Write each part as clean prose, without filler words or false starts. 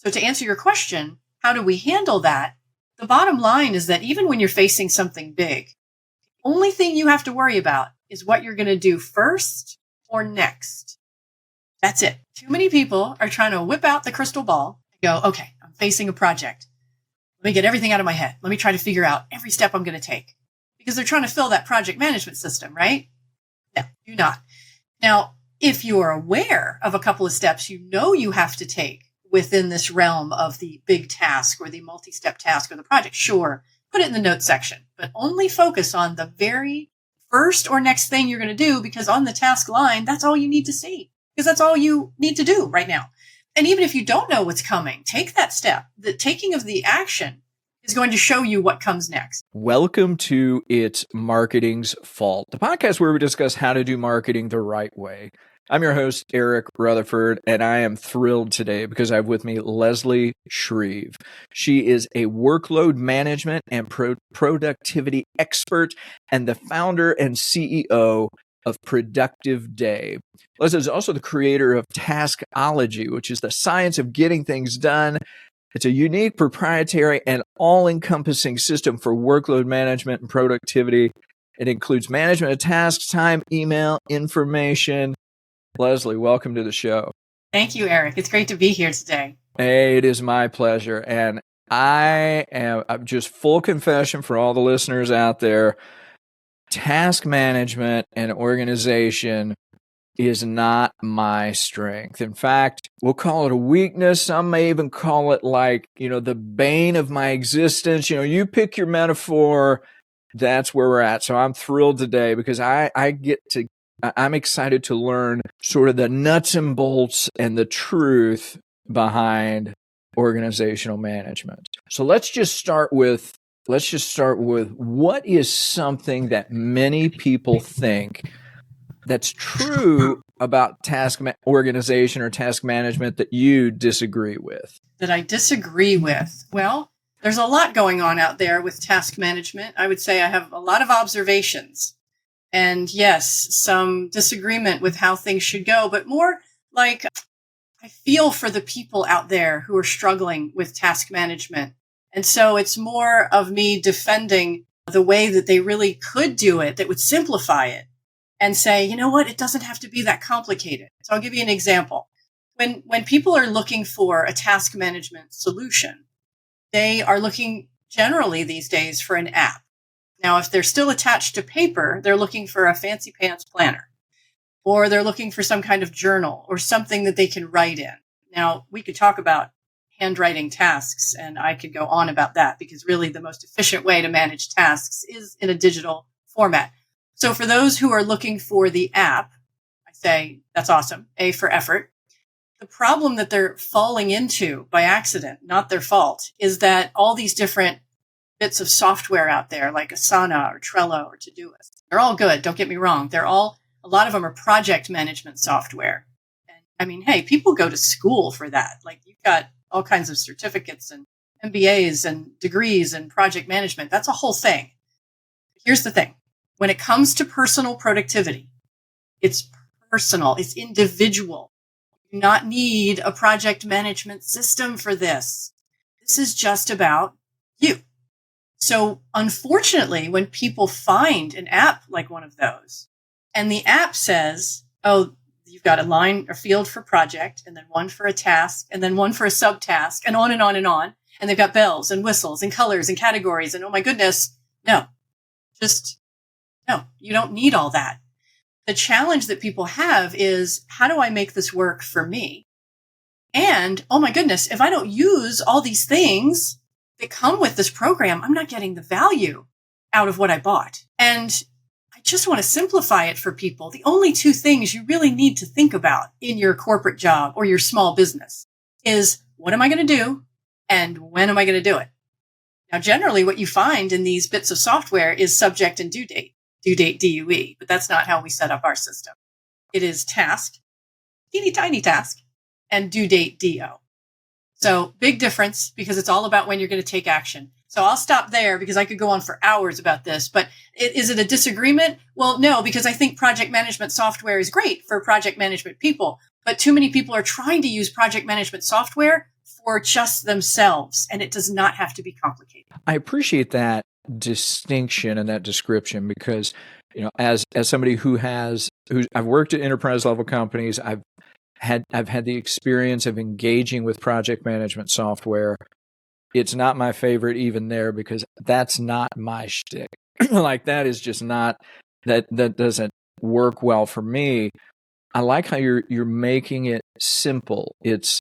So to answer your question, how do we handle that? The bottom line is that even when you're facing something big, the only thing you have to worry about is what you're going to do first or next. That's it. Too many people are trying to whip out the crystal ball and go, okay, I'm facing a project. Let me get everything out of my head. Let me try to figure out every step I'm going to take. Because they're trying to fill that project management system, right? No, do not. Now, if you're aware of a couple of steps you have to take within this realm of the big task or the multi-step task or the project, sure, put it in the notes section, but only focus on the very first or next thing you're going to do, because on the task line, that's all you need to see, because that's all you need to do right now. And even if you don't know what's coming, take that step. The taking of the action is going to show you what comes next. Welcome to It's Marketing's Fault, the podcast where we discuss how to do marketing the right way. I'm your host, Eric Rutherford, and I am thrilled today because I have with me Leslie Shreve. She is a workload management and productivity expert and the founder and CEO of Productive Day. Leslie is also the creator of Taskology, which is the science of getting things done. It's a unique, proprietary, and all-encompassing system for workload management and productivity. It includes management of tasks, time, email, information. Leslie, welcome to the show. Thank you, Eric. It's great to be here today. Hey, it is my pleasure. And I'm just full confession for all the listeners out there. Task management and organization is not my strength. In fact, we'll call it a weakness. Some may even call it the bane of my existence. You pick your metaphor. That's where we're at. So I'm thrilled today because I'm excited to learn sort of the nuts and bolts and the truth behind organizational management. So let's just start with what is something that many people think that's true about task organization or task management that you disagree with? That I disagree with? Well, there's a lot going on out there with task management. I would say I have a lot of observations. And yes, some disagreement with how things should go, but more like I feel for the people out there who are struggling with task management. And so it's more of me defending the way that they really could do it, that would simplify it and say, you know what, it doesn't have to be that complicated. So I'll give you an example. When people are looking for a task management solution, they are looking generally these days for an app. Now, if they're still attached to paper, they're looking for a fancy pants planner, or they're looking for some kind of journal or something that they can write in. Now, we could talk about handwriting tasks, and I could go on about that because really the most efficient way to manage tasks is in a digital format. So for those who are looking for the app, I say that's awesome. A for effort. The problem that they're falling into by accident, not their fault, is that all these different bits of software out there like Asana or Trello or Todoist, they're all good. Don't get me wrong. A lot of them are project management software. And I mean, hey, people go to school for that. Like you've got all kinds of certificates and MBAs and degrees in project management. That's a whole thing. Here's the thing. When it comes to personal productivity, it's personal. It's individual. You do not need a project management system for this. This is just about you. So unfortunately, when people find an app like one of those, and the app says, oh, you've got a line or field for project, and then one for a task, and then one for a subtask, and on and on and on. And they've got bells and whistles and colors and categories. And oh my goodness, no, you don't need all that. The challenge that people have is, how do I make this work for me? And oh my goodness, if I don't use all these things that come with this program, I'm not getting the value out of what I bought. And I just want to simplify it for people. The only two things you really need to think about in your corporate job or your small business is, what am I going to do? And when am I going to do it? Now, generally what you find in these bits of software is subject and due date DUE, but that's not how we set up our system. It is task, teeny tiny task, and due date DO. So big difference because it's all about when you're going to take action. So I'll stop there because I could go on for hours about this, but is it a disagreement? Well, no, because I think project management software is great for project management people, but too many people are trying to use project management software for just themselves, and it does not have to be complicated. I appreciate that distinction and that description because, as somebody who I've worked at enterprise level companies, I've had the experience of engaging with project management software. It's not my favorite even there because that's not my shtick. Like that is just not that doesn't work well for me. I like how you're making it simple. It's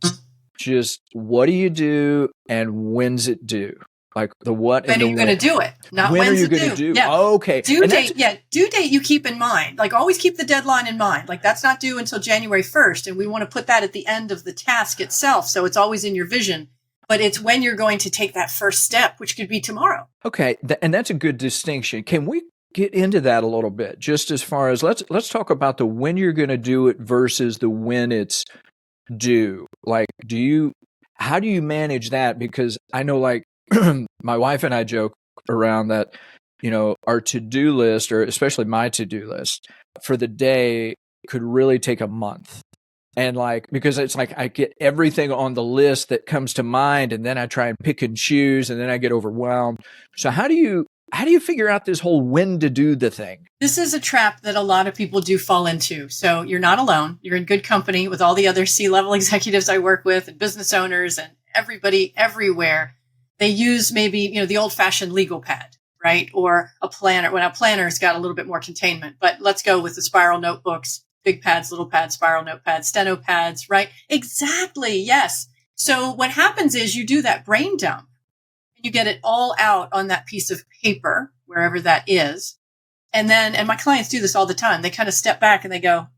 just what do you do and when's it due? Like the what when and the are you going to do it? Not when are when's you it going to due. do? Yeah. Okay. Due date. Yeah. Due date you keep in mind. Like always keep the deadline in mind. Like that's not due until January 1st. And we want to put that at the end of the task itself. So it's always in your vision. But it's when you're going to take that first step, which could be tomorrow. Okay. And that's a good distinction. Can we get into that a little bit? Just as far as let's talk about the when you're going to do it versus the when it's due. Like, how do you manage that? Because I know like my wife and I joke around that, our to-do list, or especially my to-do list for the day could really take a month. And like, because it's like I get everything on the list that comes to mind and then I try and pick and choose and then I get overwhelmed. So how do you figure out this whole when to do the thing? This is a trap that a lot of people do fall into. So you're not alone. You're in good company with all the other C-level executives I work with and business owners and everybody everywhere. They use maybe, the old-fashioned legal pad, right? Or a planner. Well, now planner's got a little bit more containment, but let's go with the spiral notebooks, big pads, little pads, spiral notepads, steno pads, right? Exactly. Yes. So what happens is you do that brain dump and you get it all out on that piece of paper, wherever that is. And my clients do this all the time. They kind of step back and they go,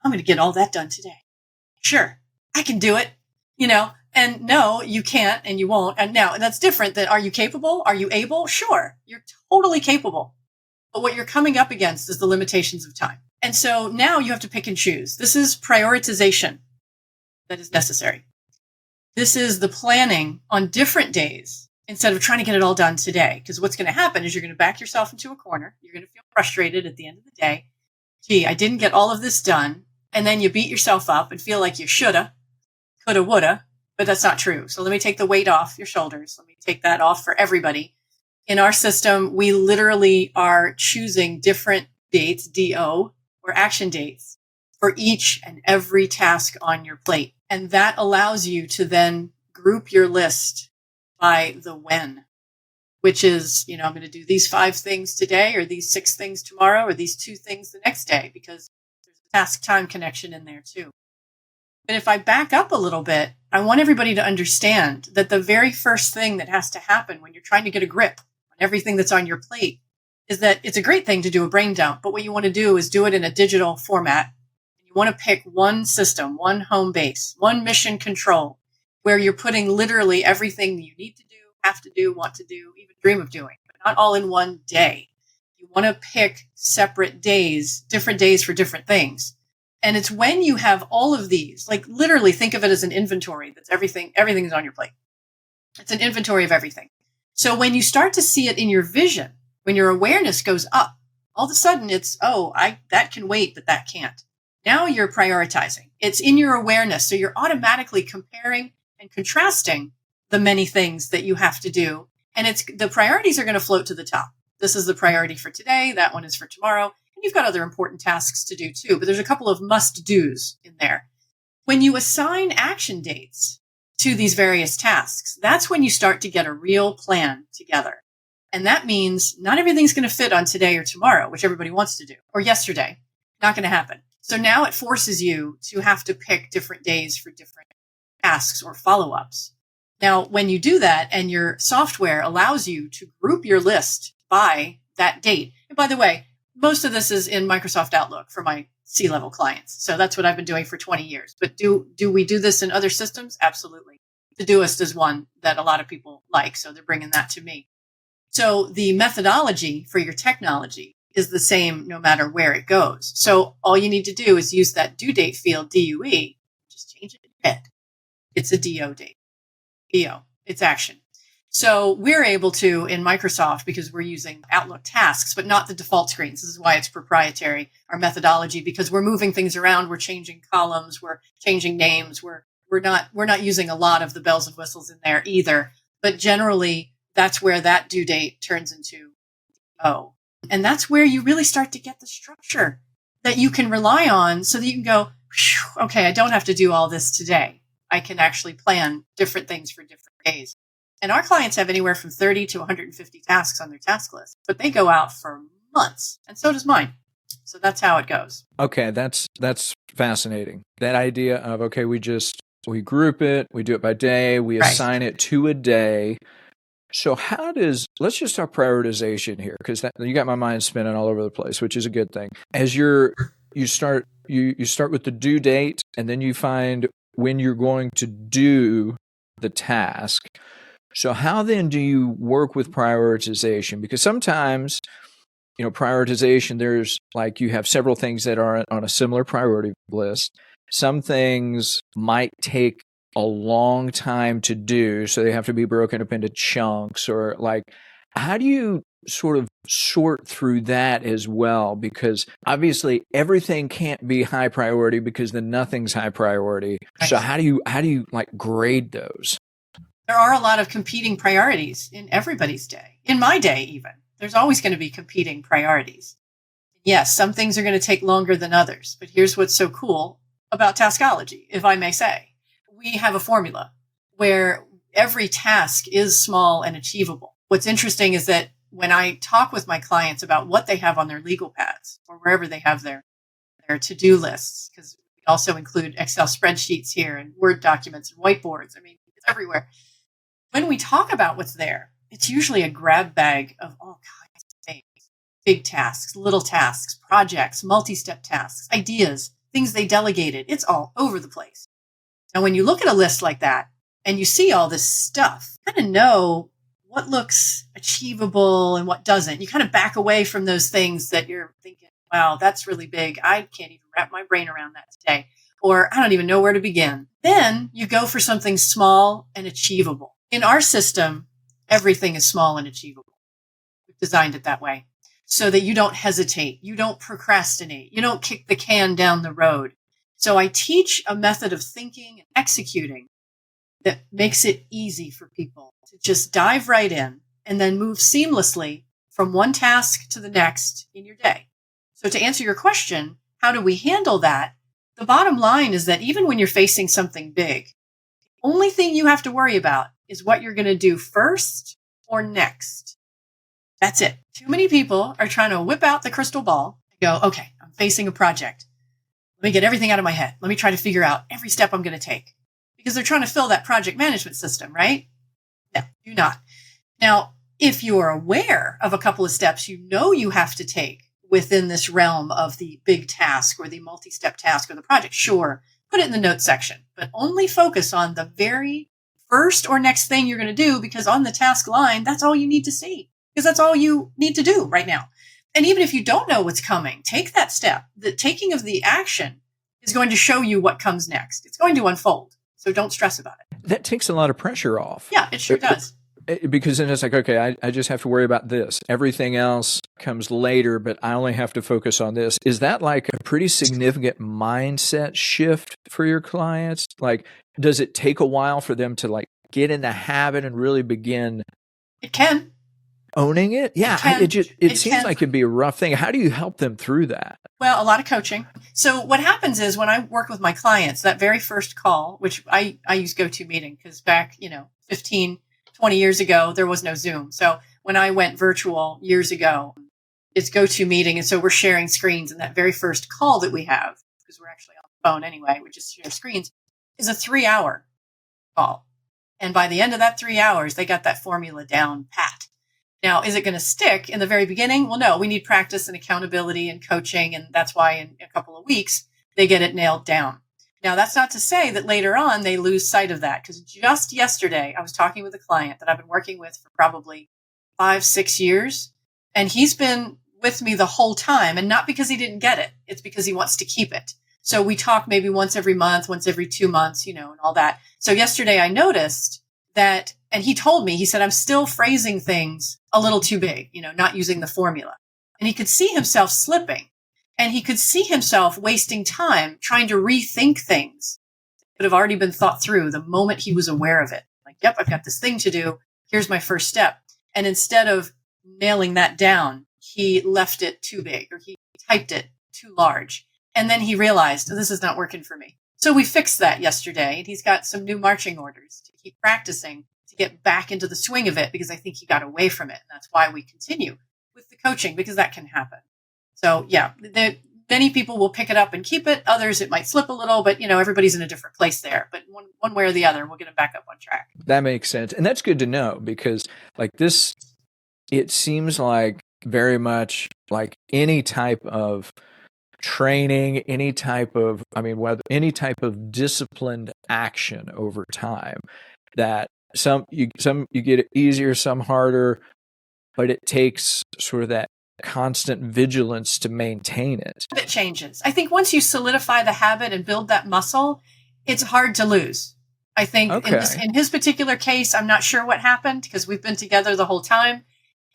I'm going to get all that done today. Sure. I can do it, and no, you can't and you won't. And now that's different than are you capable? Are you able? Sure. You're totally capable. But what you're coming up against is the limitations of time. And so now you have to pick and choose. This is prioritization that is necessary. This is the planning on different days instead of trying to get it all done today. Because what's going to happen is you're going to back yourself into a corner. You're going to feel frustrated at the end of the day. Gee, I didn't get all of this done. And then you beat yourself up and feel like you shoulda, coulda, woulda, but that's not true. So let me take the weight off your shoulders. Let me take that off for everybody. In our system, we literally are choosing different dates, DO, or action dates for each and every task on your plate. And that allows you to then group your list by the when, which is, I'm going to do these 5 things today or these 6 things tomorrow or these 2 things the next day because there's a task time connection in there too. But if I back up a little bit, I want everybody to understand that the very first thing that has to happen when you're trying to get a grip on everything that's on your plate is that it's a great thing to do a brain dump, but what you want to do is do it in a digital format. You want to pick one system, one home base, one mission control, where you're putting literally everything that you need to do, have to do, want to do, even dream of doing, but not all in one day. You want to pick separate days, different days for different things. And it's when you have all of these, like literally think of it as an inventory. That's everything is on your plate. It's an inventory of everything. So when you start to see it in your vision, when your awareness goes up, all of a sudden it's, that can wait, but that can't. Now you're prioritizing. It's in your awareness. So you're automatically comparing and contrasting the many things that you have to do. And the priorities are going to float to the top. This is the priority for today. That one is for tomorrow. And you've got other important tasks to do too, but there's a couple of must-dos in there. When you assign action dates to these various tasks, that's when you start to get a real plan together. And that means not everything's going to fit on today or tomorrow, which everybody wants to do, or yesterday. Not going to happen. So now it forces you to have to pick different days for different tasks or follow-ups. Now, when you do that and your software allows you to group your list by that date, and by the way, most of this is in Microsoft Outlook for my C-level clients. So that's what I've been doing for 20 years. But do we do this in other systems? Absolutely. Todoist is one that a lot of people like, so they're bringing that to me. So the methodology for your technology is the same no matter where it goes. So all you need to do is use that due date field, DUE, just change it in your head. It's a DO date. DO, it's action. So we're able to, in Microsoft, because we're using Outlook tasks, but not the default screens. This is why it's proprietary, our methodology, because we're moving things around. We're changing columns. We're changing names. We're we're not using a lot of the bells and whistles in there either. But generally, that's where that due date turns into O. And that's where you really start to get the structure that you can rely on so that you can go, okay, I don't have to do all this today. I can actually plan different things for different days. And our clients have anywhere from 30 to 150 tasks on their task list, but they go out for months. And so does mine. So that's how it goes. Okay, that's fascinating. That idea of, okay, we group it, we do it by day, we assign it to a day. So let's just talk prioritization here, because you got my mind spinning all over the place, which is a good thing. As you start with the due date, and then you find when you're going to do the task. So how then do you work with prioritization? Because sometimes, prioritization, there's like you have several things that are on a similar priority list. Some things might take a long time to do, so they have to be broken up into chunks, or like, how do you sort of sort through that as well? Because obviously everything can't be high priority, because then nothing's high priority. So how do you like grade those? There are a lot of competing priorities in everybody's day. In my day, even, there's always going to be competing priorities. Yes, some things are going to take longer than others, but here's what's so cool about Taskology, if I may say. We have a formula where every task is small and achievable. What's interesting is that when I talk with my clients about what they have on their legal pads or wherever they have their to-do lists, because we also include Excel spreadsheets here and Word documents and whiteboards. I mean, it's everywhere. When we talk about what's there, it's usually a grab bag of all kinds of things. Big tasks, little tasks, projects, multi-step tasks, ideas, things they delegated. It's all over the place. Now, when you look at a list like that and you see all this stuff, you kind of know what looks achievable and what doesn't. You kind of back away from those things that you're thinking, wow, that's really big. I can't even wrap my brain around that today. Or I don't even know where to begin. Then you go for something small and achievable. In our system, everything is small and achievable. We've designed it that way so that you don't hesitate. You don't procrastinate. You don't kick the can down the road. So I teach a method of thinking and executing that makes it easy for people to just dive right in and then move seamlessly from one task to the next in your day. So to answer your question, how do we handle that? The bottom line is that even when you're facing something big, the only thing you have to worry about is what you're going to do first or next. That's it. Too many people are trying to whip out the crystal ball and go, okay, I'm facing a project. Let me get everything out of my head. Let me try to figure out every step I'm going to take. Because they're trying to fill that project management system, right? No, do not. Now, if you're aware of a couple of steps you have to take within this realm of the big task or the multi-step task or the project, sure, put it in the notes section, but only focus on the very first or next thing you're going to do, because on the task line, that's all you need to see, because that's all you need to do right now. And even if you don't know what's coming, take that step. The taking of the action is going to show you what comes next. It's going to unfold. So don't stress about it. That takes a lot of pressure off. Yeah, it sure does. Because then it's like, okay, I just have to worry about this. Everything else comes later, but I only have to focus on this. Is that like a pretty significant mindset shift for your clients? Like, does it take a while for them to like get in the habit and really begin? It can. Owning it? Yeah, it seems like it'd be a rough thing. How do you help them through that? Well, a lot of coaching. So what happens is when I work with my clients, that very first call, which I use GoToMeeting, because back, 15, 20 years ago, there was no Zoom. So when I went virtual years ago, it's GoToMeeting. And so we're sharing screens. And that very first call that we have, because we're actually on the phone anyway, we just share screens, is a 3-hour call. And by the end of that 3 hours, they got that formula down pat. Now, is it going to stick in the very beginning? Well, no, we need practice and accountability and coaching. And that's why in a couple of weeks, they get it nailed down. Now, that's not to say that later on they lose sight of that, because just yesterday I was talking with a client that I've been working with for probably 5-6 years. And he's been with me the whole time, and not because he didn't get it. It's because he wants to keep it. So we talk maybe once every month, once every 2 months, and all that. So yesterday I noticed that, and he told me, he said, I'm still phrasing things a little too big, not using the formula. And he could see himself slipping, and he could see himself wasting time trying to rethink things could have already been thought through the moment he was aware of it. Like, yep, I've got this thing to do. Here's my first step. And instead of nailing that down, he left it too big, or he typed it too large. And then he realized, oh, this is not working for me. So we fixed that yesterday, and he's got some new marching orders to keep practicing to get back into the swing of it, because I think he got away from it. And that's why we continue with the coaching, because that can happen. So yeah, many people will pick it up and keep it. Others, it might slip a little, but everybody's in a different place there. But one way or the other, we'll get them back up on track. That makes sense. And that's good to know, because like this, it seems like very much like any type of training, any type of disciplined action over time, that some you get it easier, some harder, but it takes sort of that constant vigilance to maintain it. It changes. I think once you solidify the habit and build that muscle, it's hard to lose. I think in his particular case, I'm not sure what happened, because we've been together the whole time.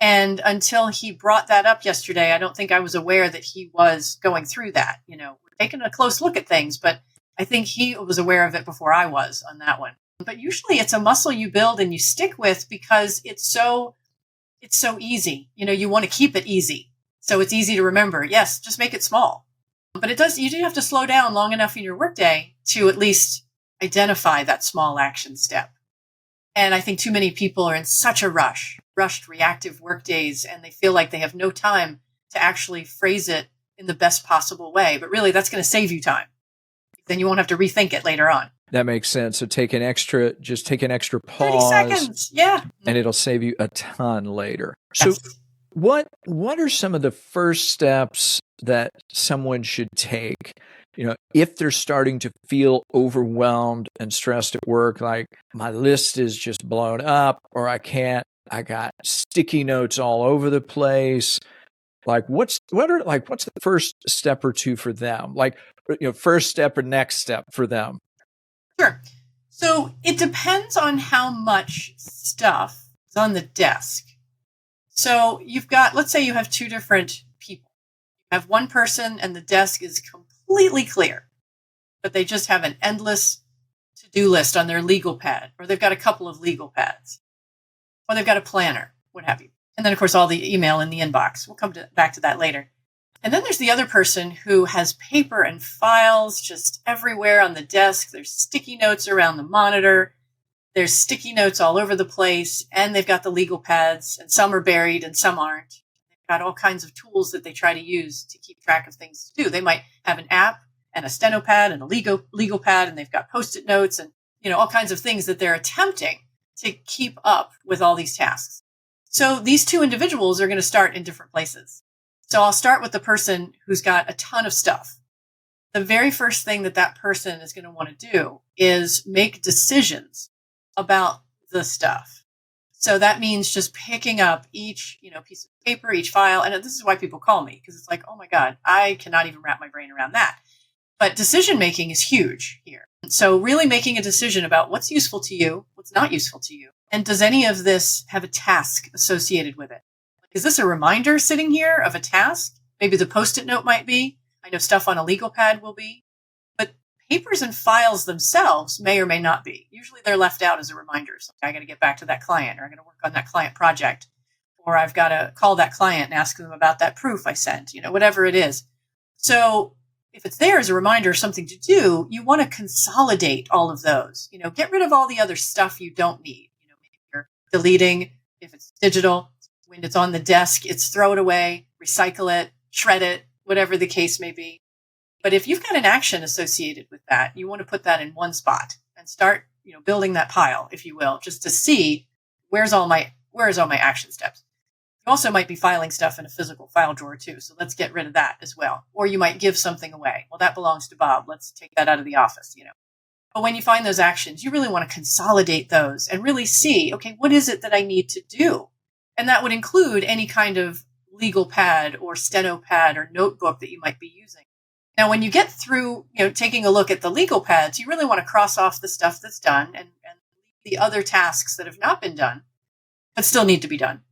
And until he brought that up yesterday, I don't think I was aware that he was going through that. We're taking a close look at things, but I think he was aware of it before I was on that one. But usually it's a muscle you build and you stick with, because it's so easy. You want to keep it easy. So it's easy to remember. Yes, just make it small. But you do have to slow down long enough in your workday to at least identify that small action step. And I think too many people are in such a rushed reactive work days, and they feel like they have no time to actually phrase it in the best possible way. But really, that's going to save you time. Then you won't have to rethink it later on. That makes sense. So take an extra pause. 30 seconds. Yeah. And it'll save you a ton later. Yes. So what are some of the first steps that someone should take, if they're starting to feel overwhelmed and stressed at work, like my list is just blown up, or I got sticky notes all over the place? Like what's the first step or two for them? Like, first step or next step for them? Sure. So it depends on how much stuff is on the desk. So let's say you have two different people. You have one person and the desk is completely clear, but they just have an endless to-do list on their legal pad, or they've got a couple of legal pads, or they've got a planner, what have you. And then, of course, all the email in the inbox. We'll come back to that later. And then there's the other person who has paper and files just everywhere on the desk. There's sticky notes around the monitor. There's sticky notes all over the place, and they've got the legal pads, and some are buried and some aren't. They've got all kinds of tools that they try to use to keep track of things to do. They might have an app and a steno pad and a legal pad, and they've got Post-it notes and, all kinds of things that they're attempting to keep up with all these tasks. So these two individuals are going to start in different places. So I'll start with the person who's got a ton of stuff. The very first thing that person is going to want to do is make decisions about the stuff. So that means just picking up each, piece of paper, each file. And this is why people call me, because it's like, oh my God, I cannot even wrap my brain around that. But decision making is huge here. So really making a decision about what's useful to you, what's not useful to you. And does any of this have a task associated with it? Is this a reminder sitting here of a task? Maybe the Post-it note might be. I know stuff on a legal pad will be. But papers and files themselves may or may not be. Usually they're left out as a reminder. So I got to get back to that client, or I'm going to work on that client project, or I've got to call that client and ask them about that proof I sent, whatever it is. So if it's there as a reminder of something to do, you want to consolidate all of those. Get rid of all the other stuff you don't need. Maybe you're deleting, if it's digital. When it's on the desk, it's throw it away, recycle it, shred it, whatever the case may be. But if you've got an action associated with that, you want to put that in one spot and start, building that pile, if you will, just to see where's all my action steps. You also might be filing stuff in a physical file drawer too. So let's get rid of that as well. Or you might give something away. Well, that belongs to Bob. Let's take that out of the office, But when you find those actions, you really want to consolidate those and really see, okay, what is it that I need to do? And that would include any kind of legal pad or steno pad or notebook that you might be using. Now, when you get through, taking a look at the legal pads, you really want to cross off the stuff that's done and the other tasks that have not been done, but still need to be done.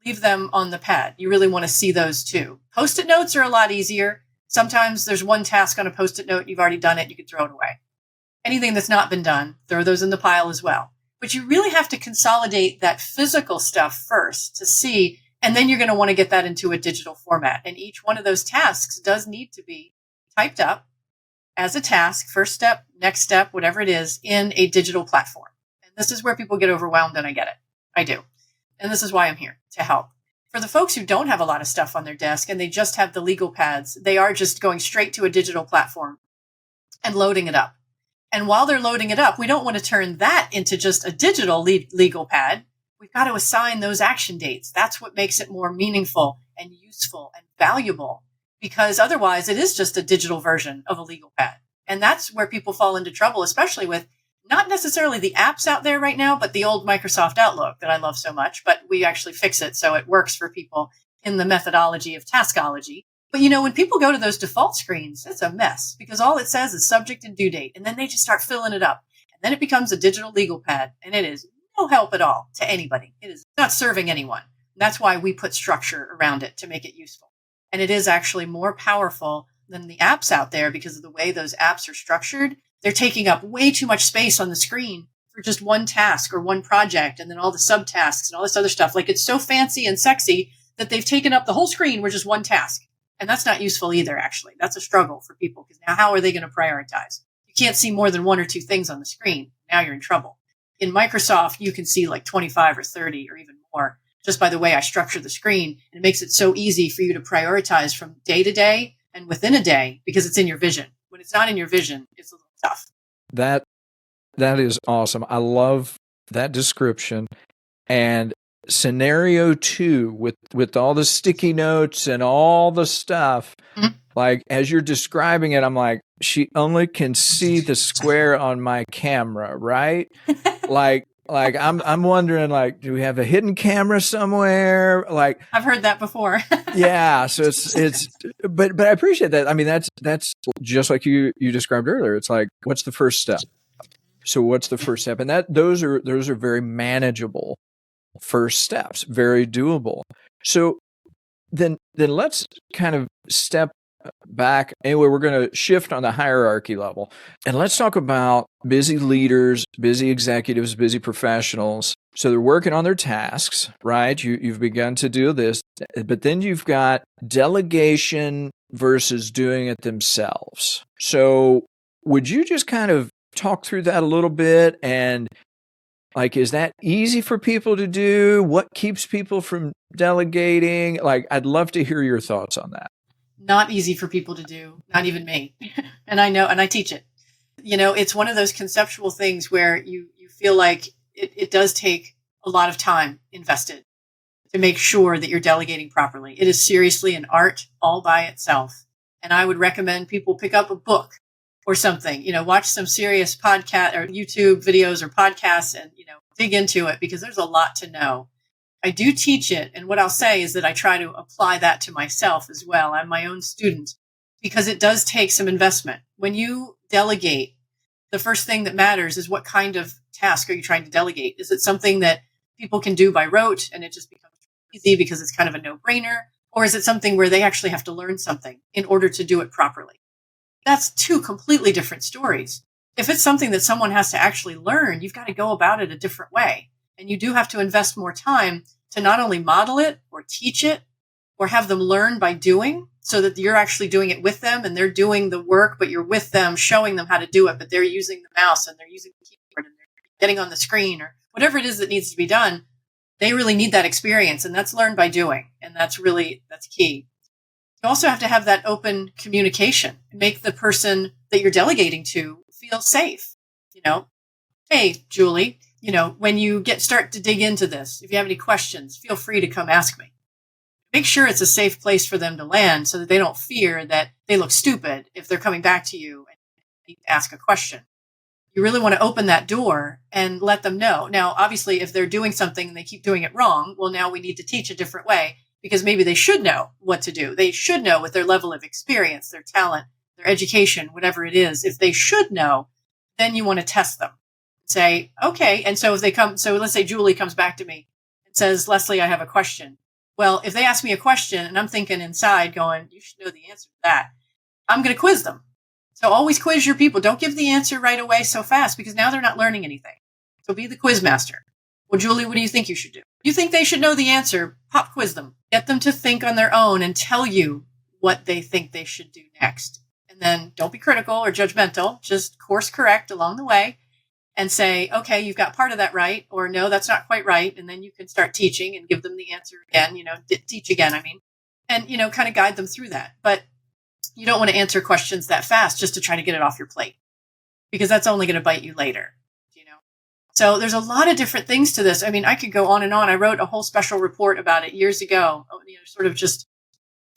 Leave them on the pad. You really want to see those too. Post-it notes are a lot easier. Sometimes there's one task on a Post-it note, you've already done it, you can throw it away. Anything that's not been done, throw those in the pile as well. But you really have to consolidate that physical stuff first to see, and then you're going to want to get that into a digital format. And each one of those tasks does need to be typed up as a task, first step, next step, whatever it is, in a digital platform. And this is where people get overwhelmed, and I get it. I do. And this is why I'm here, to help. For the folks who don't have a lot of stuff on their desk and they just have the legal pads, they are just going straight to a digital platform and loading it up. And while they're loading it up, we don't want to turn that into just a digital legal pad. We've got to assign those action dates. That's what makes it more meaningful and useful and valuable, because otherwise it is just a digital version of a legal pad. And that's where people fall into trouble, especially with not necessarily the apps out there right now, but the old Microsoft Outlook that I love so much. But we actually fix it so it works for people in the methodology of Taskology. But, when people go to those default screens, it's a mess, because all it says is subject and due date. And then they just start filling it up. And then it becomes a digital legal pad. And it is no help at all to anybody. It is not serving anyone. And that's why we put structure around it to make it useful. And it is actually more powerful than the apps out there, because of the way those apps are structured. They're taking up way too much space on the screen for just one task or one project, and then all the subtasks and all this other stuff. Like, it's so fancy and sexy that they've taken up the whole screen with just one task. And that's not useful either, actually. That's a struggle for people, because now how are they going to prioritize? You can't see more than one or two things on the screen. Now you're in trouble. In Microsoft, you can see like 25 or 30 or even more just by the way I structure the screen. And it makes it so easy for you to prioritize from day to day and within a day, because it's in your vision. When it's not in your vision, it's a little tough. That is awesome. I love that description. And scenario 2 with all the sticky notes and all the stuff, like as you're describing it, I'm like, she only can see the square on my camera, right? like I'm wondering, like, do we have a hidden camera somewhere? Like, I've heard that before. Yeah. So it's but I appreciate that. I mean, that's just like you described earlier. It's like, what's the first step? So what's the first step? And those are very manageable first steps, very doable. So then let's kind of step back. Anyway, we're going to shift on the hierarchy level, and let's talk about busy leaders, busy executives, busy professionals. So they're working on their tasks, right? You've begun to do this, but then you've got delegation versus doing it themselves. So would you just kind of talk through that a little bit? And like, is that easy for people to do? What keeps people from delegating? Like, I'd love to hear your thoughts on that. Not easy for people to do, not even me. And I know, and I teach it. It's one of those conceptual things where you feel like it does take a lot of time invested to make sure that you're delegating properly. It is seriously an art all by itself. And I would recommend people pick up a book or something, watch some serious podcast or YouTube videos or podcasts and, dig into it, because there's a lot to know. I do teach it. And what I'll say is that I try to apply that to myself as well. I'm my own student, because it does take some investment. When you delegate, the first thing that matters is what kind of task are you trying to delegate? Is it something that people can do by rote and it just becomes easy because it's kind of a no-brainer? Or is it something where they actually have to learn something in order to do it properly? That's two completely different stories. If it's something that someone has to actually learn, you've got to go about it a different way. And you do have to invest more time to not only model it or teach it or have them learn by doing, so that you're actually doing it with them and they're doing the work, but you're with them, showing them how to do it, but they're using the mouse and they're using the keyboard and they're getting on the screen or whatever it is that needs to be done. They really need that experience, and that's learned by doing. And that's key. You also have to have that open communication, make the person that you're delegating to feel safe. Hey, Julie, when you start to dig into this, if you have any questions, feel free to come ask me. Make sure it's a safe place for them to land so that they don't fear that they look stupid if they're coming back to you and need to ask a question. You really want to open that door and let them know. Now, obviously, if they're doing something and they keep doing it wrong, well, now we need to teach a different way, because maybe they should know what to do. They should know with their level of experience, their talent, their education, whatever it is. If they should know, then you want to test them. Say, okay. And so if they come, so let's say Julie comes back to me and says, Leslie, I have a question. Well, if they ask me a question and I'm thinking inside going, you should know the answer to that, I'm going to quiz them. So always quiz your people. Don't give the answer right away so fast, because now they're not learning anything. So be the quiz master. Well, Julie, what do you think you should do? You think they should know the answer? Pop quiz them. Get them to think on their own and tell you what they think they should do next. And then don't be critical or judgmental. Just course correct along the way and say, okay, you've got part of that right, or no, that's not quite right. And then you can start teaching and give them the answer again, teach again, and, kind of guide them through that. But you don't want to answer questions that fast just to try to get it off your plate, because that's only going to bite you later. So there's a lot of different things to this. I could go on and on. I wrote a whole special report about it years ago, sort of just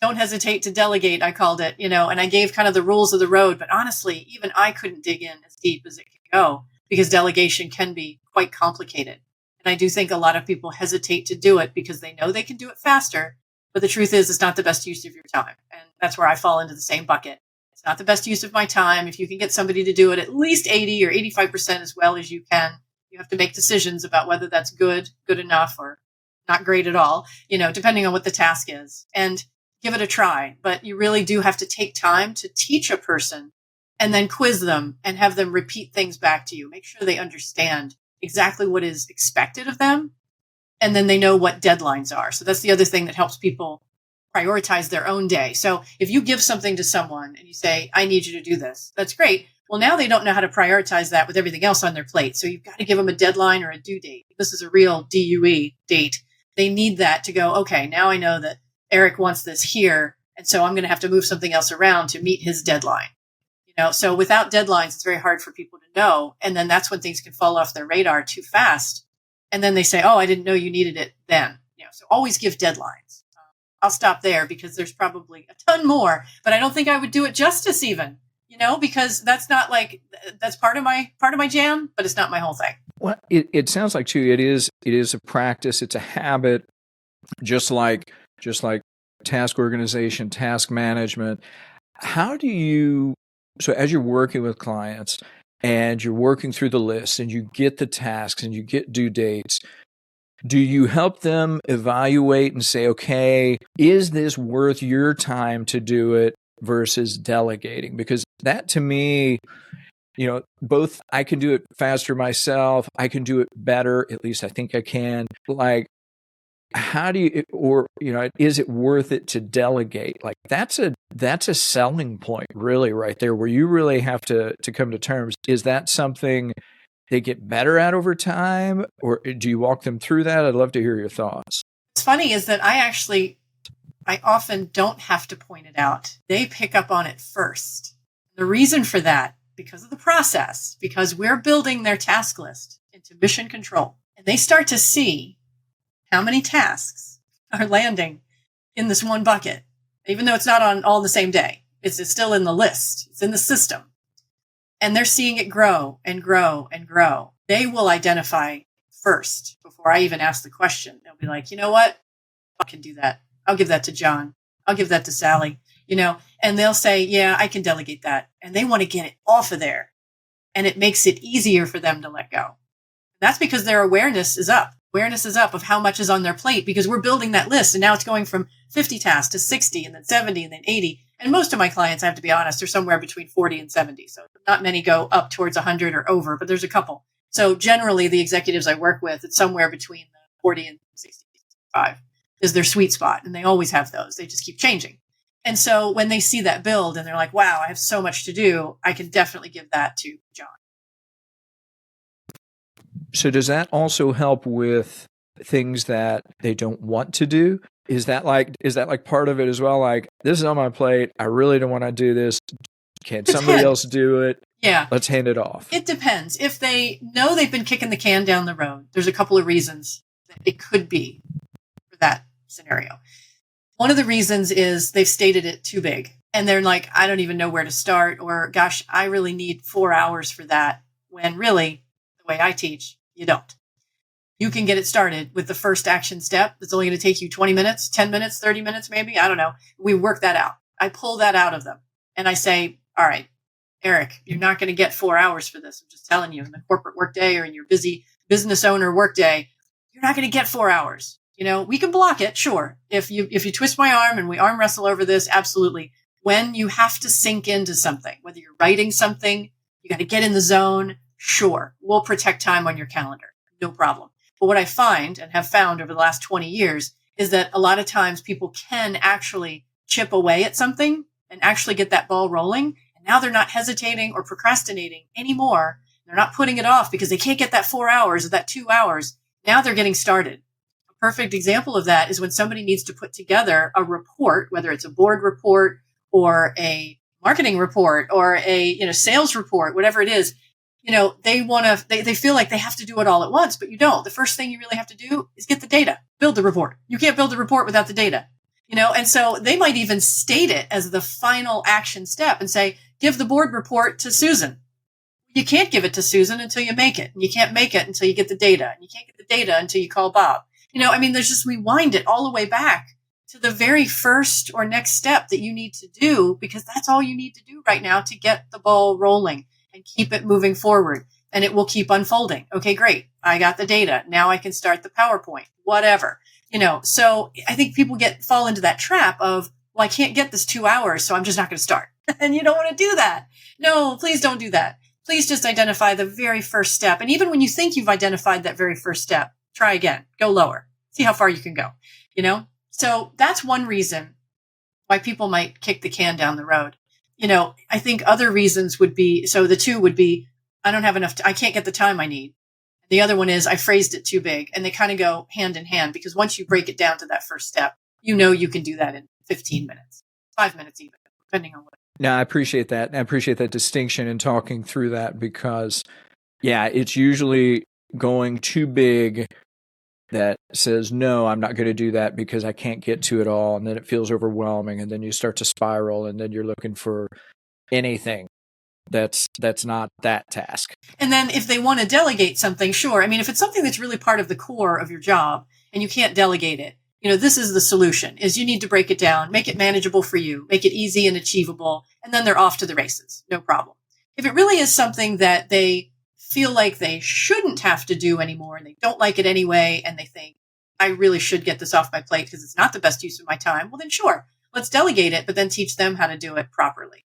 don't hesitate to delegate, I called it, and I gave kind of the rules of the road. But honestly, even I couldn't dig in as deep as it can go, because delegation can be quite complicated. And I do think a lot of people hesitate to do it because they know they can do it faster. But the truth is, it's not the best use of your time. And that's where I fall into the same bucket. It's not the best use of my time. If you can get somebody to do it at least 80 or 85% as well as you can, you have to make decisions about whether that's good enough, or not great at all, depending on what the task is, and give it a try. But you really do have to take time to teach a person and then quiz them and have them repeat things back to you. Make sure they understand exactly what is expected of them. And then they know what deadlines are. So that's the other thing that helps people prioritize their own day. So if you give something to someone and you say, I need you to do this, that's great. Well, now they don't know how to prioritize that with everything else on their plate. So you've got to give them a deadline or a due date. This is a real DUE date. They need that to go, okay, now I know that Eric wants this here. And so I'm going to have to move something else around to meet his deadline. So without deadlines, it's very hard for people to know. And then that's when things can fall off their radar too fast. And then they say, oh, I didn't know you needed it then. So always give deadlines. I'll stop there because there's probably a ton more, but I don't think I would do it justice even. Because that's not that's part of my jam, but it's not my whole thing. Well, it sounds like too, it is a practice. It's a habit, just like task organization, task management. So as you're working with clients and you're working through the list and you get the tasks and you get due dates, do you help them evaluate and say, okay, is this worth your time to do it versus delegating? Because that to me, both I can do it faster myself, I can do it better, at least I think I can. How do you, or, is it worth it to delegate? That's a selling point really right there, where you really have to come to terms. Is that something they get better at over time, or do you walk them through that? I'd love to hear your thoughts. What's funny is that I often don't have to point it out. They pick up on it first. The reason for that, because of the process, because we're building their task list into mission control, and they start to see how many tasks are landing in this one bucket, even though it's not on all the same day. It's still in the list. It's in the system. And they're seeing it grow and grow and grow. They will identify first before I even ask the question. They'll be like, you know what? I can do that. I'll give that to John. I'll give that to Sally, and they'll say, yeah, I can delegate that. And they want to get it off of there. And it makes it easier for them to let go. That's because their awareness is up. Awareness is up of how much is on their plate, because we're building that list. And now it's going from 50 tasks to 60 and then 70 and then 80. And most of my clients, I have to be honest, are somewhere between 40 and 70. So not many go up towards 100 or over, but there's a couple. So generally the executives I work with, it's somewhere between 40 and 65 is their sweet spot. And they always have those. They just keep changing. And so when they see that build and they're like, wow, I have so much to do, I can definitely give that to John. So does that also help with things that they don't want to do? Is that like part of it as well? Like, this is on my plate. I really don't want to do this. Can somebody else do it? Yeah. Let's hand it off. It depends. If they know they've been kicking the can down the road, there's a couple of reasons that it could be for that scenario. One of the reasons is they've stated it too big. And they're like, I don't even know where to start. Or, gosh, I really need 4 hours for that. When really, the way I teach, you don't. You can get it started with the first action step. It's only going to take you 20 minutes, 10 minutes, 30 minutes, maybe. I don't know. We work that out. I pull that out of them. And I say, all right, Eric, you're not going to get 4 hours for this. I'm just telling you, in the corporate workday or in your busy business owner workday, you're not going to get 4 hours. We can block it, sure. If you twist my arm and we arm wrestle over this, absolutely. when you have to sink into something, whether you're writing something, you got to get in the zone. Sure, we'll protect time on your calendar. No problem. But what I find and have found over the last 20 years is that a lot of times people can actually chip away at something and actually get that ball rolling. And now they're not hesitating or procrastinating anymore. They're not putting it off because they can't get that 4 hours or that 2 hours. Now they're getting started. A perfect example of that is when somebody needs to put together a report, whether it's a board report or a marketing report or a, sales report, whatever it is. They feel like they have to do it all at once, but you don't. The first thing you really have to do is get the data, build the report. You can't build the report without the data, and so they might even state it as the final action step and say, give the board report to Susan. You can't give it to Susan until you make it, and you can't make it until you get the data, and you can't get the data until you call Bob. We wind it all the way back to the very first or next step that you need to do, because that's all you need to do right now to get the ball rolling and keep it moving forward, and it will keep unfolding. Okay, great. I got the data. Now I can start the PowerPoint, whatever, so I think people fall into that trap of, well, I can't get this 2 hours, so I'm just not going to start. And you don't want to do that. No, please don't do that. Please just identify the very first step. And even when you think you've identified that very first step, try again, go lower, see how far you can go, So that's one reason why people might kick the can down the road. I think other reasons would be, so the two would be, I don't have enough, I can't get the time I need. The other one is I phrased it too big, and they kind of go hand in hand, because once you break it down to that first step, you can do that in 15 minutes, 5 minutes even, depending on what. No, I appreciate that. And I appreciate that distinction in talking through that, because it's usually going too big that says, no, I'm not going to do that because I can't get to it all. And then it feels overwhelming. And then you start to spiral, and then you're looking for anything that's not that task. And then if they want to delegate something, sure. If it's something that's really part of the core of your job and you can't delegate it, this is the solution, is you need to break it down, make it manageable for you, make it easy and achievable, and then they're off to the races. No problem. If it really is something that they feel like they shouldn't have to do anymore, and they don't like it anyway, and they think, I really should get this off my plate because it's not the best use of my time, well then sure, let's delegate it, but then teach them how to do it properly.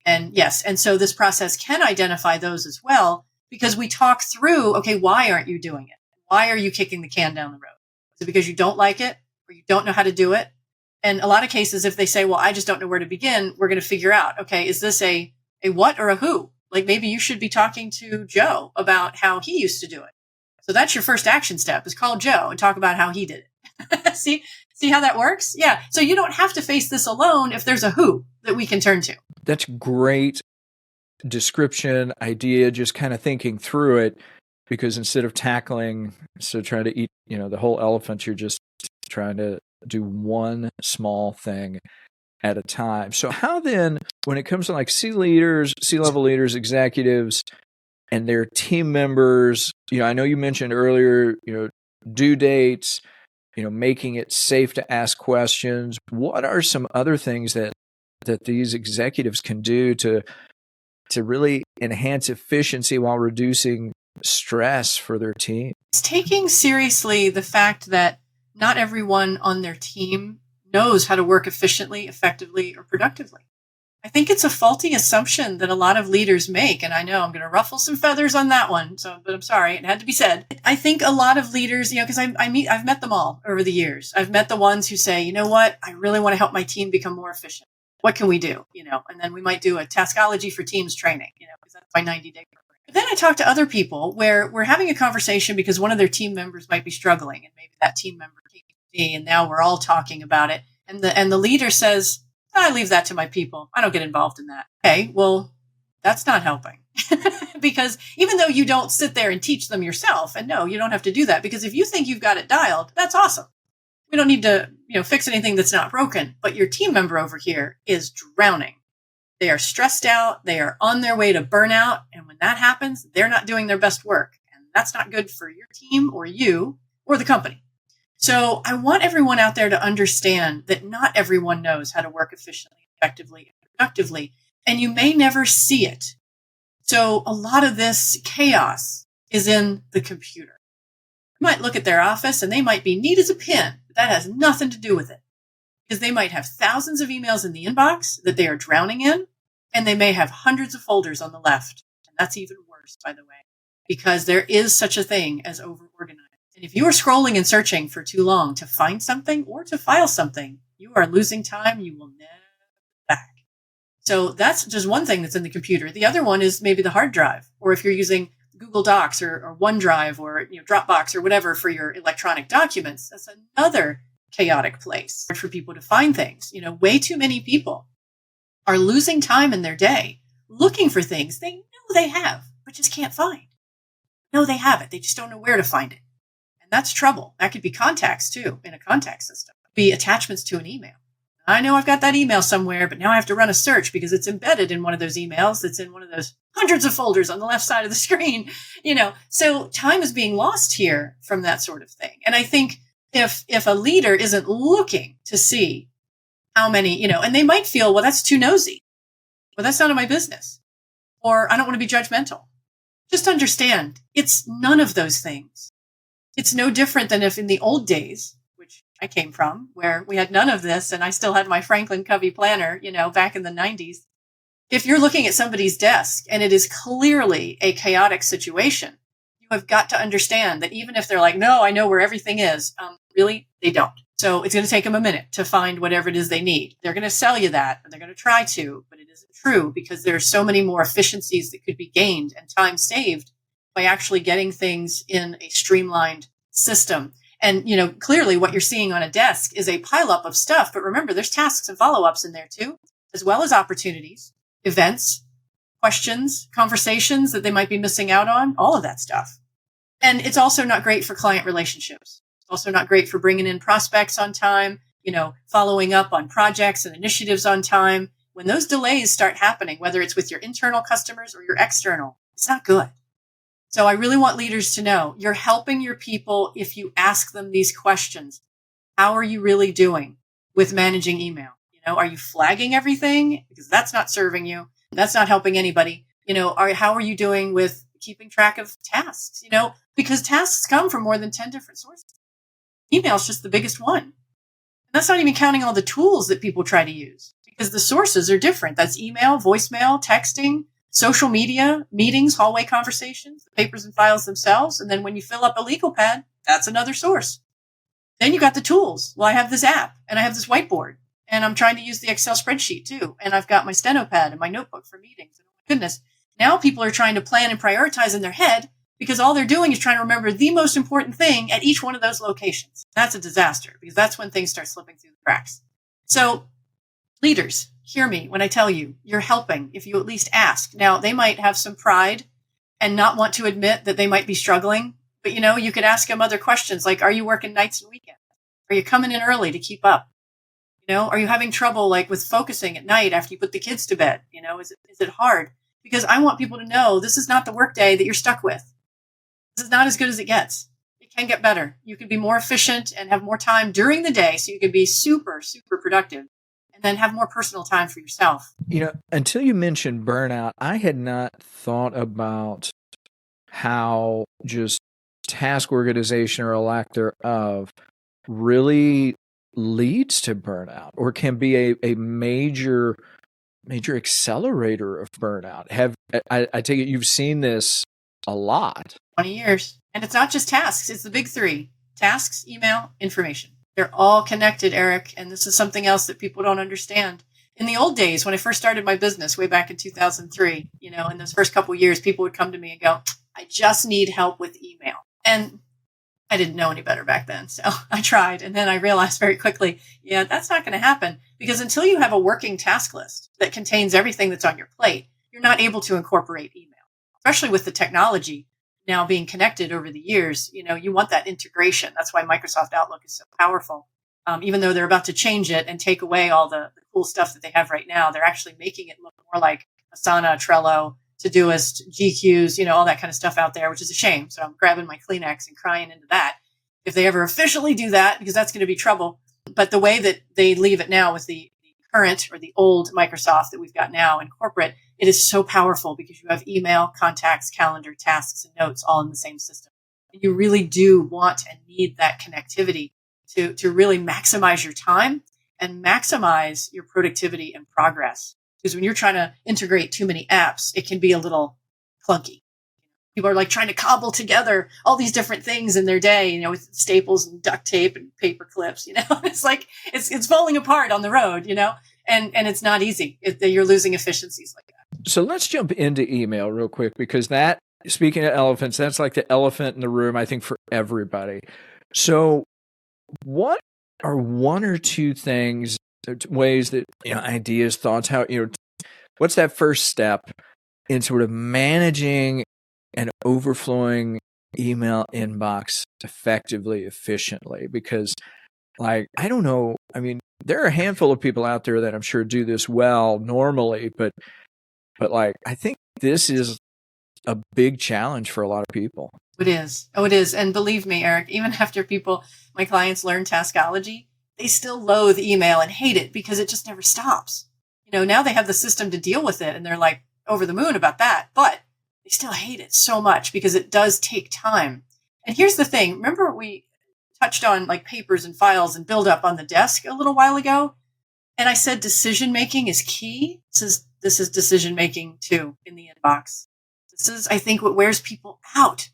And yes, and so this process can identify those as well, because we talk through, okay, why aren't you doing it? Why are you kicking the can down the road? Is it because you don't like it, or you don't know how to do it? And a lot of cases, if they say, well, I just don't know where to begin, we're going to figure out, okay, is this a what or a who? Like maybe you should be talking to Joe about how he used to do it. So that's your first action step, is call Joe and talk about how he did it. See how that works? Yeah. So you don't have to face this alone if there's a who that we can turn to. That's great description, idea, just kind of thinking through it, because instead of trying to eat, the whole elephant, you're just trying to do one small thing at a time. So how then, when it comes to like C-level leaders, executives, and their team members, I know you mentioned earlier, due dates, making it safe to ask questions. What are some other things that these executives can do to really enhance efficiency while reducing stress for their team? It's taking seriously the fact that not everyone on their team knows how to work efficiently, effectively, or productively. I think it's a faulty assumption that a lot of leaders make, and I know I'm going to ruffle some feathers on that one, but I'm sorry, it had to be said. I think a lot of leaders, because I've met them all over the years. I've met the ones who say, you know what, I really want to help my team become more efficient. What can we do? And then we might do a Taskology for Teams training, because that's my 90-day program. But then I talk to other people where we're having a conversation because one of their team members might be struggling, and maybe that team member came to me, and now we're all talking about it. And the leader says, I leave that to my people. I don't get involved in that. Okay, well, that's not helping. Because even though you don't sit there and teach them yourself, and no, you don't have to do that, because if you think you've got it dialed, that's awesome. We don't need to, fix anything that's not broken. But your team member over here is drowning. They are stressed out. They are on their way to burnout. And when that happens, they're not doing their best work. And that's not good for your team or you or the company. So I want everyone out there to understand that not everyone knows how to work efficiently, effectively, and productively, and you may never see it. So a lot of this chaos is in the computer. You might look at their office and they might be neat as a pin, but that has nothing to do with it. because they might have thousands of emails in the inbox that they are drowning in, and they may have hundreds of folders on the left. And that's even worse, by the way, because there is such a thing as over-organized. And if you are scrolling and searching for too long to find something or to file something, you are losing time you will never get back. So that's just one thing that's in the computer. The other one is maybe the hard drive, or if you're using Google Docs or OneDrive or Dropbox or whatever for your electronic documents, that's another chaotic place for people to find things. Way too many people are losing time in their day looking for things they know they have, but just can't find. No, they have it. They just don't know where to find it. And that's trouble. That could be contacts too, in a contact system. Be attachments to an email. I know I've got that email somewhere, but now I have to run a search because it's embedded in one of those emails that's in one of those hundreds of folders on the left side of the screen. So time is being lost here from that sort of thing. And I think if a leader isn't looking to see how many, and they might feel, well, that's too nosy. Well, that's none of my business. Or I don't want to be judgmental. Just understand, it's none of those things. It's no different than if in the old days, which I came from, where we had none of this, and I still had my Franklin Covey planner, back in the 90s. If you're looking at somebody's desk and it is clearly a chaotic situation, you have got to understand that even if they're like, no, I know where everything is, really, they don't. So it's going to take them a minute to find whatever it is they need. They're going to sell you that, and they're going to try to, but it isn't true because there are so many more efficiencies that could be gained and time saved by actually getting things in a streamlined system. And, clearly what you're seeing on a desk is a pileup of stuff. But remember, there's tasks and follow-ups in there too, as well as opportunities, events, questions, conversations that they might be missing out on, all of that stuff. And it's also not great for client relationships. It's also not great for bringing in prospects on time, following up on projects and initiatives on time. When those delays start happening, whether it's with your internal customers or your external, it's not good. So I really want leaders to know you're helping your people if you ask them these questions. How are you really doing with managing email? Are you flagging everything? Because that's not serving you. That's not helping anybody. How are you doing with keeping track of tasks? Because tasks come from more than 10 different sources. Email is just the biggest one. And that's not even counting all the tools that people try to use because the sources are different. That's email, voicemail, texting, social media, meetings, hallway conversations, the papers and files themselves. And then when you fill up a legal pad, that's another source. Then you got the tools. Well, I have this app and I have this whiteboard and I'm trying to use the Excel spreadsheet too. And I've got my steno pad and my notebook for meetings. And oh my goodness, now people are trying to plan and prioritize in their head because all they're doing is trying to remember the most important thing at each one of those locations. That's a disaster because that's when things start slipping through the cracks. So leaders, hear me when I tell you you're helping if you at least ask. Now, they might have some pride and not want to admit that they might be struggling. But, you could ask them other questions like, are you working nights and weekends? Are you coming in early to keep up? Are you having trouble with focusing at night after you put the kids to bed? Is it hard? Because I want people to know this is not the workday that you're stuck with. This is not as good as it gets. It can get better. You can be more efficient and have more time during the day so you can be super, super productive and then have more personal time for yourself. Until you mentioned burnout, I had not thought about how just task organization or a lack thereof really leads to burnout or can be a major accelerator of burnout. I take it you've seen this a lot. 20 years. And it's not just tasks. It's the big three: tasks, email, information. They're all connected, Eric. And this is something else that people don't understand. In the old days, when I first started my business way back in 2003, in those first couple of years, people would come to me and go, I just need help with email. And I didn't know any better back then. So I tried. And then I realized very quickly, that's not going to happen because until you have a working task list that contains everything that's on your plate, you're not able to incorporate email, especially with the technology now being connected over the years. You want that integration. That's why Microsoft Outlook is so powerful. Even though they're about to change it and take away all the cool stuff that they have right now, they're actually making it look more like Asana, Trello, Todoist, GQs, all that kind of stuff out there, which is a shame. So I'm grabbing my Kleenex and crying into that if they ever officially do that, because that's going to be trouble. But the way that they leave it now with the current or the old Microsoft that we've got now in corporate, it is so powerful because you have email, contacts, calendar, tasks, and notes all in the same system. And you really do want and need that connectivity to really maximize your time and maximize your productivity and progress. Because when you're trying to integrate too many apps, it can be a little clunky. People are like trying to cobble together all these different things in their day, with staples and duct tape and paper clips, it's like, it's falling apart on the road, and it's not easy. You're losing efficiencies like that. So let's jump into email real quick, because speaking of elephants, that's like the elephant in the room, I think, for everybody. So what are one or two things, ways that, ideas, thoughts, how, what's that first step in sort of managing an overflowing email inbox effectively, efficiently? Because, I don't know, there are a handful of people out there that I'm sure do this well normally, but I think this is a big challenge for a lot of people. It is. Oh, it is. And believe me, Eric, even after my clients learn Taskology, they still loathe email and hate it because it just never stops. Now they have the system to deal with it and they're like over the moon about that, but they still hate it so much because it does take time. And here's the thing. Remember we touched on like papers and files and build up on the desk a little while ago? And I said decision-making is key. This is decision-making too in the inbox. This is, I think, what wears people out.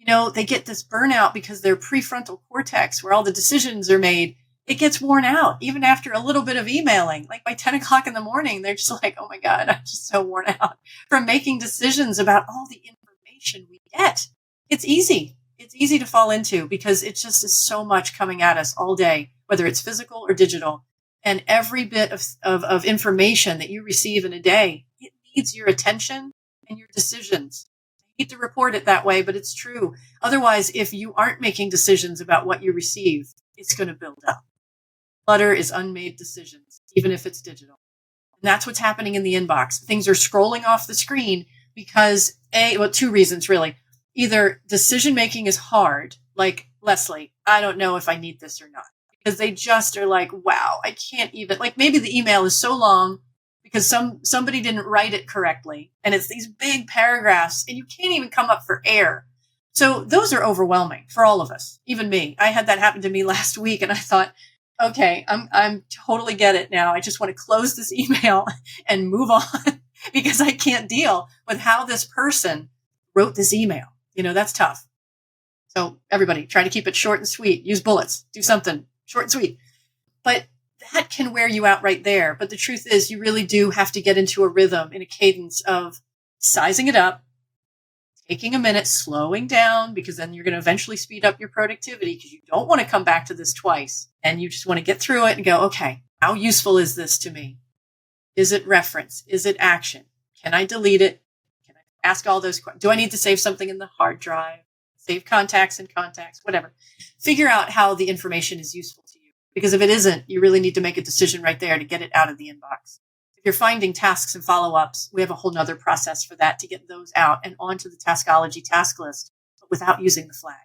They get this burnout because their prefrontal cortex, where all the decisions are made, it gets worn out even after a little bit of emailing. Like by 10 o'clock in the morning, they're just like, oh my God, I'm just so worn out from making decisions about all the information we get. It's easy. It's easy to fall into because it just is so much coming at us all day, whether it's physical or digital. And every bit of information that you receive in a day, it needs your attention and your decisions. I hate to report it that way, but it's true. Otherwise, if you aren't making decisions about what you receive, it's going to build up. Clutter is unmade decisions, even if it's digital. And that's what's happening in the inbox. Things are scrolling off the screen because two reasons really. Either decision-making is hard, like Leslie, I don't know if I need this or not. Because they just are like, wow, I can't even, like maybe the email is so long because somebody didn't write it correctly. And it's these big paragraphs and you can't even come up for air. So those are overwhelming for all of us, even me. I had that happen to me last week and I thought, okay, I'm totally get it now. I just want to close this email and move on because I can't deal with how this person wrote this email. That's tough. So everybody try to keep it short and sweet. Use bullets. Do something short and sweet. But that can wear you out right there. But the truth is you really do have to get into a rhythm, in a cadence of sizing it up, taking a minute, slowing down, because then you're going to eventually speed up your productivity because you don't want to come back to this twice. And you just want to get through it and go, okay, how useful is this to me? Is it reference? Is it action? Can I delete it? Can I ask all those questions? Do I need to save something in the hard drive? Save contacts and contacts, whatever. Figure out how the information is useful to you. Because if it isn't, you really need to make a decision right there to get it out of the inbox. If you're finding tasks and follow-ups, we have a whole nother process for that to get those out and onto the Taskology task list, but without using the flag.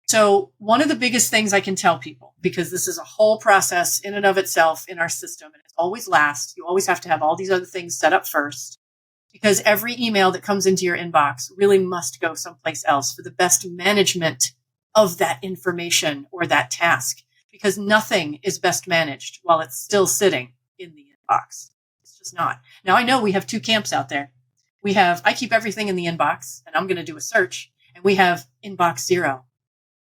So one of the biggest things I can tell people, because this is a whole process in and of itself in our system, and it's always last. You always have to have all these other things set up first. Because every email that comes into your inbox really must go someplace else for the best management of that information or that task. Because nothing is best managed while it's still sitting in the inbox. It's just not. Now, I know we have two camps out there. I keep everything in the inbox, and I'm going to do a search, and we have inbox 0.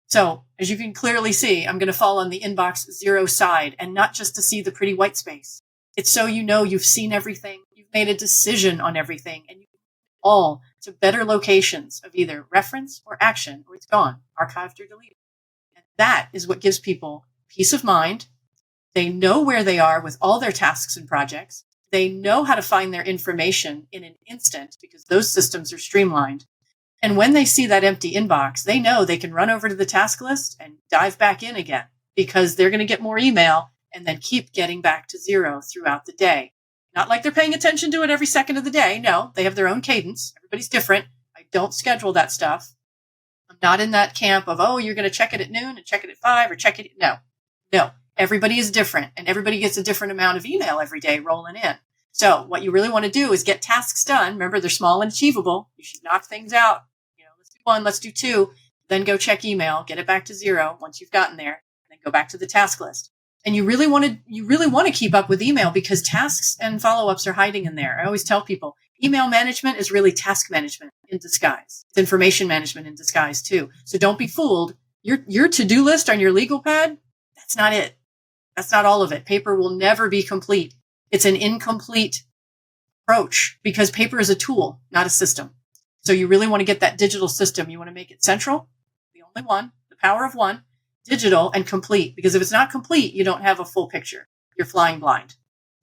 So, as you can clearly see, I'm going to fall on the inbox 0 side, and not just to see the pretty white space. It's so you know you've seen everything, you've made a decision on everything, and you all to better locations of either reference or action, or it's gone, archived or deleted. And that is what gives people peace of mind. They know where they are with all their tasks and projects. They know how to find their information in an instant because those systems are streamlined. And when they see that empty inbox, they know they can run over to the task list and dive back in again because they're going to get more email and then keep getting back to 0 throughout the day. Not like they're paying attention to it every second of the day. No, they have their own cadence. Everybody's different. I don't schedule that stuff. I'm not in that camp of, oh, you're going to check it at noon and check it at 5 or check it. No. Everybody is different and everybody gets a different amount of email every day rolling in. So what you really want to do is get tasks done. Remember, they're small and achievable. You should knock things out. Let's do 1, let's do 2, then go check email, get it back to 0 once you've gotten there, and then go back to the task list. And you really want to keep up with email because tasks and follow-ups are hiding in there. I always tell people email management is really task management in disguise. It's information management in disguise too. So don't be fooled. Your to-do list on your legal pad, that's not it. That's not all of it. Paper will never be complete. It's an incomplete approach because paper is a tool, not a system. So you really want to get that digital system. You want to make it central, the only one, the power of one, digital and complete. Because if it's not complete, you don't have a full picture. You're flying blind.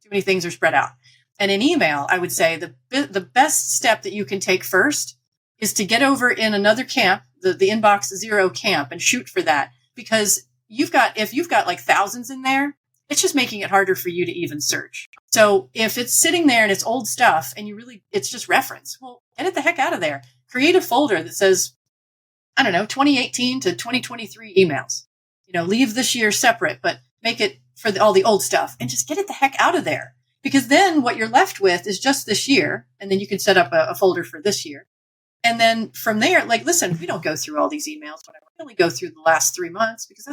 Too many things are spread out. And in email, I would say the best step that you can take first is to get over in another camp, the inbox zero camp, and shoot for that. Because if you've got like thousands in there, it's just making it harder for you to even search. So if it's sitting there and it's old stuff and it's just reference, well, get it the heck out of there. Create a folder that says, I don't know, 2018 to 2023 emails. Leave this year separate, but make it for all the old stuff and just get it the heck out of there. Because then what you're left with is just this year. And then you can set up a folder for this year. And then from there, like, listen, we don't go through all these emails, but I really go through the last 3 months because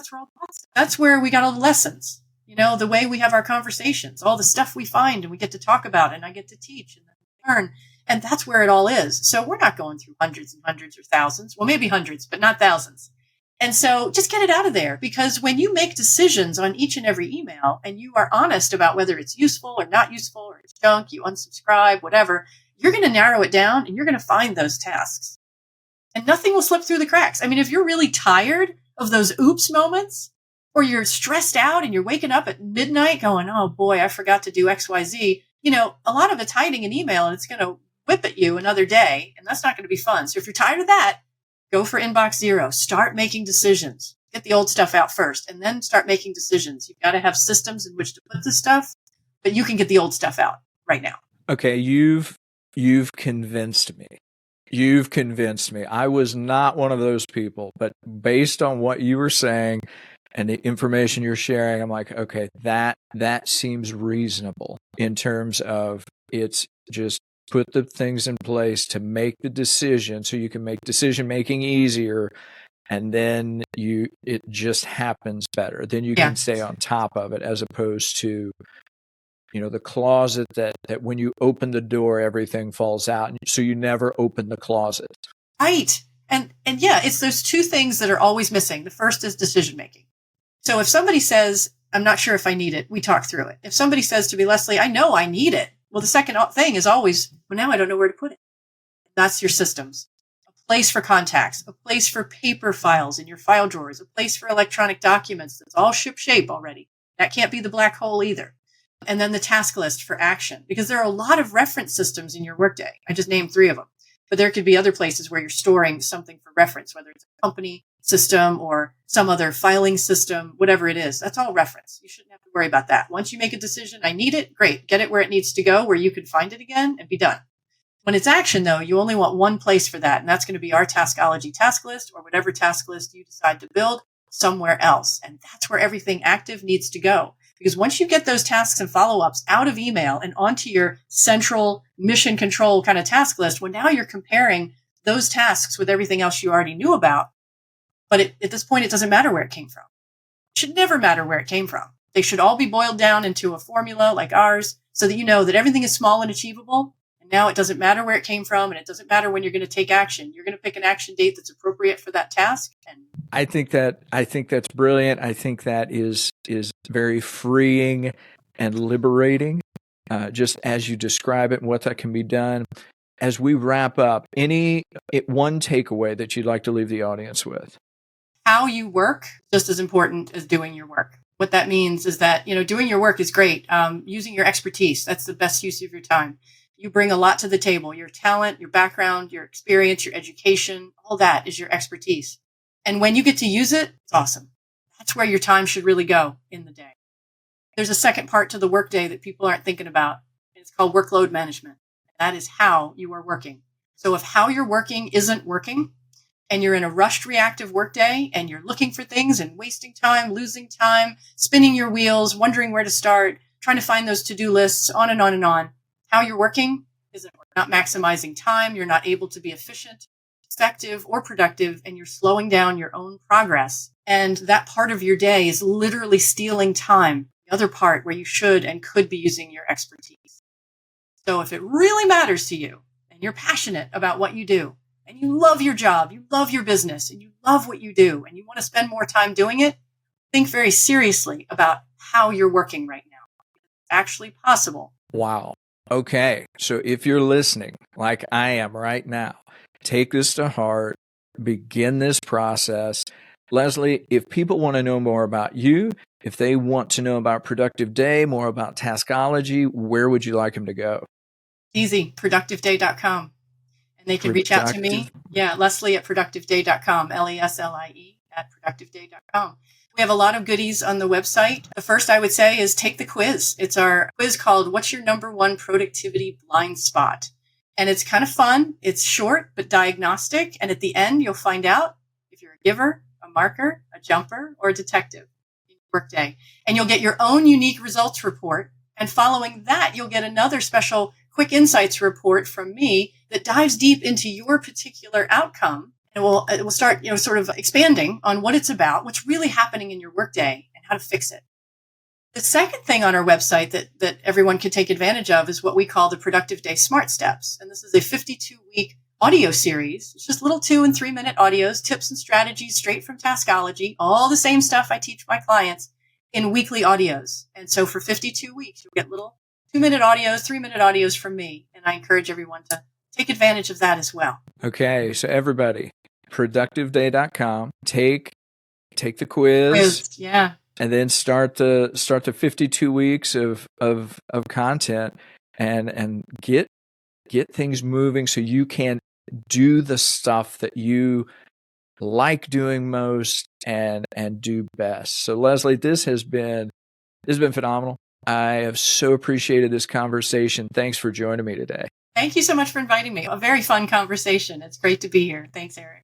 that's where we got all the lessons. The way we have our conversations, all the stuff we find and we get to talk about and I get to teach and learn. And that's where it all is. So we're not going through hundreds and hundreds or thousands. Well, maybe hundreds, but not thousands. And so just get it out of there because when you make decisions on each and every email and you are honest about whether it's useful or not useful or it's junk, you unsubscribe, whatever, you're going to narrow it down and you're going to find those tasks and nothing will slip through the cracks. I mean, if you're really tired of those oops moments or you're stressed out and you're waking up at midnight going, oh boy, I forgot to do XYZ, a lot of it's hiding in email and it's going to whip at you another day. And that's not going to be fun. So if you're tired of that, go for inbox zero. Start making decisions. Get the old stuff out first and then start making decisions. You've got to have systems in which to put this stuff, but you can get the old stuff out right now. Okay, you've convinced me. You've convinced me. I was not one of those people, but based on what you were saying and the information you're sharing, I'm like, okay, that seems reasonable in terms of it's just put the things in place to make the decision so you can make decision making easier and then it just happens better. Then you can stay on top of it as opposed to the closet that when you open the door everything falls out, so you never open the closet. Right. And yeah, it's those two things that are always missing. The first is decision making. So if somebody says, I'm not sure if I need it, we talk through it. If somebody says to me, Leslie, I know I need it. Well, the second thing is always, well, now I don't know where to put it. That's your systems. A place for contacts, a place for paper files in your file drawers, a place for electronic documents that's all ship shape already. That can't be the black hole either. And then the task list for action, because there are a lot of reference systems in your workday. I just named 3 of them, but there could be other places where you're storing something for reference, whether it's a company system or some other filing system, whatever it is. That's all reference. You shouldn't have to worry about that. Once you make a decision, I need it, great. Get it where it needs to go, where you can find it again and be done. When it's action, though, you only want one place for that, and that's going to be our Taskology task list or whatever task list you decide to build somewhere else. And that's where everything active needs to go. Because once you get those tasks and follow-ups out of email and onto your central mission control kind of task list, well, now you're comparing those tasks with everything else you already knew about. But at this point, it doesn't matter where it came from. It should never matter where it came from. They should all be boiled down into a formula like ours so that you know that everything is small and achievable. And now it doesn't matter where it came from, and it doesn't matter when you're going to take action. You're going to pick an action date that's appropriate for that task. And I think that's brilliant. I think that is very freeing and liberating, just as you describe it and what that can be done. As we wrap up, one takeaway that you'd like to leave the audience with? How you work just as important as doing your work. What that means is that, doing your work is great. Using your expertise, that's the best use of your time. You bring a lot to the table. Your talent, your background, your experience, your education, all that is your expertise. And when you get to use it, it's awesome. That's where your time should really go in the day. There's a second part to the workday that people aren't thinking about. It's called workload management. That is how you are working. So if how you're working isn't working, and you're in a rushed reactive workday and you're looking for things and wasting time, losing time, spinning your wheels, wondering where to start, trying to find those to-do lists, on and on and on. How you're working isn't not maximizing time. You're not able to be efficient. It's effective or productive and you're slowing down your own progress, and that part of your day is literally stealing time, the other part where you should and could be using your expertise. So if it really matters to you and you're passionate about what you do and you love your job, you love your business, and you love what you do, and you want to spend more time doing it, think very seriously about how you're working right now. It's actually possible. Wow. Okay. So if you're listening, like I am right now, take this to heart, begin this process. Leslie, if people want to know more about you, if they want to know about Productive Day, more about Taskology, where would you like them to go? Easy, productiveday.com. And they can reach out to me. Yeah, Leslie at productiveday.com, Leslie at productiveday.com. We have a lot of goodies on the website. The first I would say is take the quiz. It's our quiz called What's Your Number One Productivity Blind Spot? And it's kind of fun. It's short, but diagnostic. And at the end, you'll find out if you're a giver, a marker, a jumper, or a detective in Workday. And you'll get your own unique results report. And following that, you'll get another special quick insights report from me that dives deep into your particular outcome. And it will start, sort of expanding on what it's about, what's really happening in your workday, and how to fix it. The second thing on our website that everyone can take advantage of is what we call the Productive Day Smart Steps. And this is a 52-week audio series. It's just little 2 and 3 minute audios, tips and strategies straight from Taskology, all the same stuff I teach my clients in weekly audios. And so for 52 weeks, you'll get little 2-minute audios, 3-minute audios from me. And I encourage everyone to take advantage of that as well. Okay. So everybody, productiveday.com, take the quiz. Yeah. And then start the 52 weeks of content and get things moving so you can do the stuff that you like doing most and do best. So Leslie, this has been phenomenal. I have so appreciated this conversation. Thanks for joining me today. Thank you so much for inviting me. A very fun conversation. It's great to be here. Thanks, Eric.